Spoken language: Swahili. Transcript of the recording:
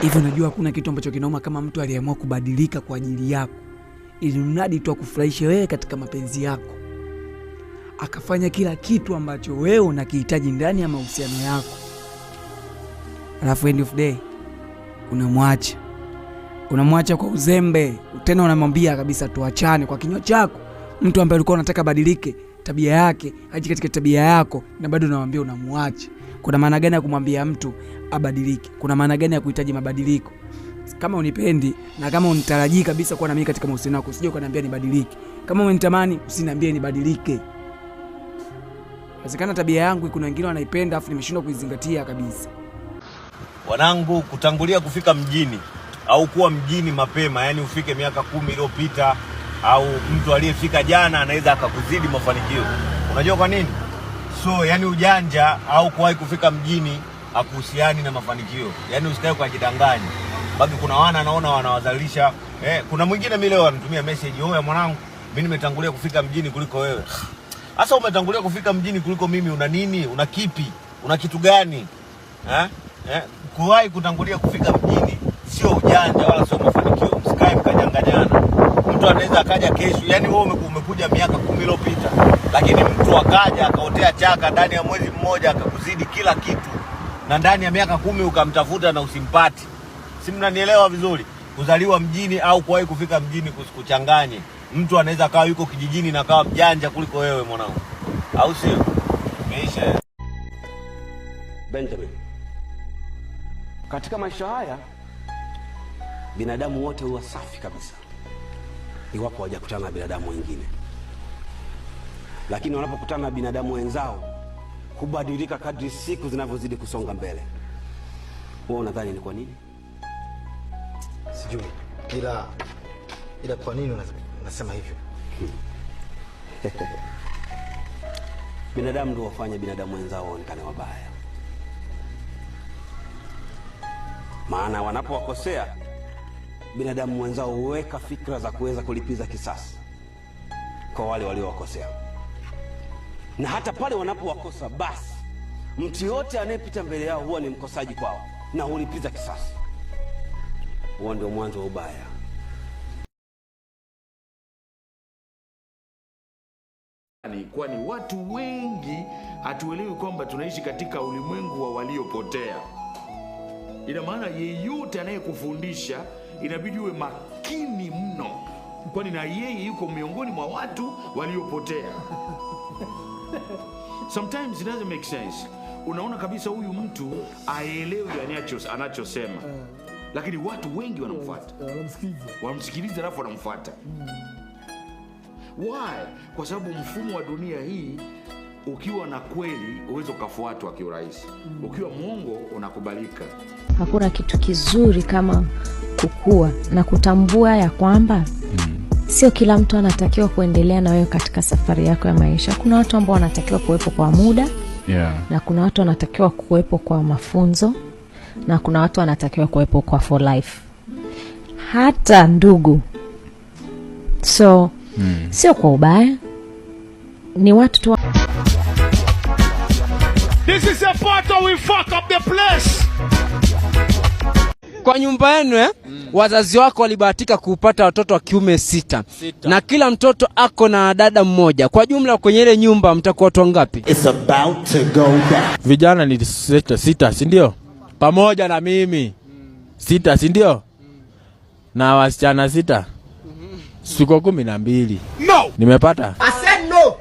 Hivyo unajua hakuna kitu ambacho kinauma kama mtu aliamua kubadilika kwa ajili yako, ili mradi tu akufurahishe wewe katika mapenzi yako. Akafanya kila kitu ambacho wewe unakihitaji ndani ya mahusiano yako. Alafu end of day unamwacha kwa uzembe. Tena unamwambia kabisa tuachane kwa kinywa chako. Mtu ambaye ulikuwa unataka badilike tabia yake, aje katika tabia yako, na bado unamwambia unamwacha. Kuna maana gani ya kumwambia mtu abadilike? Kuna maana gani ya kuhitaji mabadiliko? Kama unipendi na kama unitarajii kabisa kuwa na mimi katika mahusiano yako, usije ukaniambia nibadilike. Kama unitamani, usiniambie nibadilike. Inawezekana tabia yangu kuna wengine wanaipenda afu nimeshindwa kuizingatia kabisa. Wanangu, kutangulia kufika mjini au kuwa mjini mapema, yani ufike miaka 10 iliyopita, au mtu aliyefika jana anaweza akakuzidi mafanikio. Unajua kwa nini? So yani ujanja au kuwahi kufika mjini hakuhusiani na mafanikio. Yani usikae kwa jidanganya. Baki kuna wana naona wanawazalisha. Kuna mwingine mimi leo anatumia message, "Oya mwanangu, mimi nimetangulia kufika mjini kuliko wewe." Sasa umetangulia kufika mjini kuliko mimi, una nini? Una kipi? Una kitu gani? Kuwahi kutangulia kufika mjini sio ujanja wala sio mafanikio. Msikae mkajanganyana. Mtu anaweza akaja kesho, yani wewe umekuja miaka 10 iliyopita, lakini mtu akaja akaotea chaka ndani ya mwezi mmoja akakuzidi kila kitu, na ndani ya miaka 10 ukamtafuta na usimpati. Si mnanielewa vizuri? Kuzaliwa mjini au kuwahi kufika mjini kusikuchanganye. Mtu anaweza kawa yuko kijijini na kawa mjanja kuliko wewe mwanangu. Au sio? Meisha. Benjamin, katika maisha haya binadamu wote huwa safi kabisa iwapo hawajakutana na binadamu wengine, lakini wanapokutana na binadamu wenzao hubadilika kadri siku zinavyozidi kusonga mbele. Wewe unadhani ni kwa nini? Sijui. Ila kwa nini unasema hivyo? Binadamu ndio wafanya binadamu wenzao waonekane wabaya. Maana wanapowakosea binadamu wenzao huweka fikra za kuweza kulipiza kisasi kwa wale waliowakosea. Na hata pale wanapowakosa, basi mtu yote anayepita mbele yao huwa ni mkosaji kwao na hulipiza kisasi. Huo ndio mwanzo wa ubaya. Kwani watu wengi hatuelewi kwamba tunaishi katika ulimwengu wa waliopotea. Ina maana yeyote anayekufundisha inabidi uwe makini mno, kwani na yeye yuko miongoni mwa watu waliopotea. Sometimes it doesn't make sense. Unaona kabisa huyu mtu aelewi anachosema, lakini watu wengi wanamfuata. Wanamsikiliza alafu wanamfuata. Why? Kwa sababu mfumo wa dunia hii, ukiwa na kweli uwezo kufuatwa kiurahisi. Ukiwa mwongo unakubalika. Hakuna kitu kizuri kama kukua na kutambua ya kwamba sio kila mtu anatakiwa kuendelea na wewe katika safari yako ya maisha. Kuna watu ambao wanatakiwa kuwepo kwa muda, na kuna watu wanatakiwa kuwepo kwa mafunzo, na kuna watu wanatakiwa kuwepo kwa for life. Hata ndugu. So sio kwa ubaya, ni watu tu. This is a part of we fuck up the place. Kwa nyumba yenu wazazi wako walibahatika kupata watoto wa kiume 6. Na kila mtoto ako na dada mmoja. Kwa jumla kwenye ile nyumba mtakuwa watu wangapi? It's about to go back. Vijana ni 6, si ndio? Pamoja na mimi 6, si ndio? Na wasichana 6. Siko 12. No. Nimepata? I said no.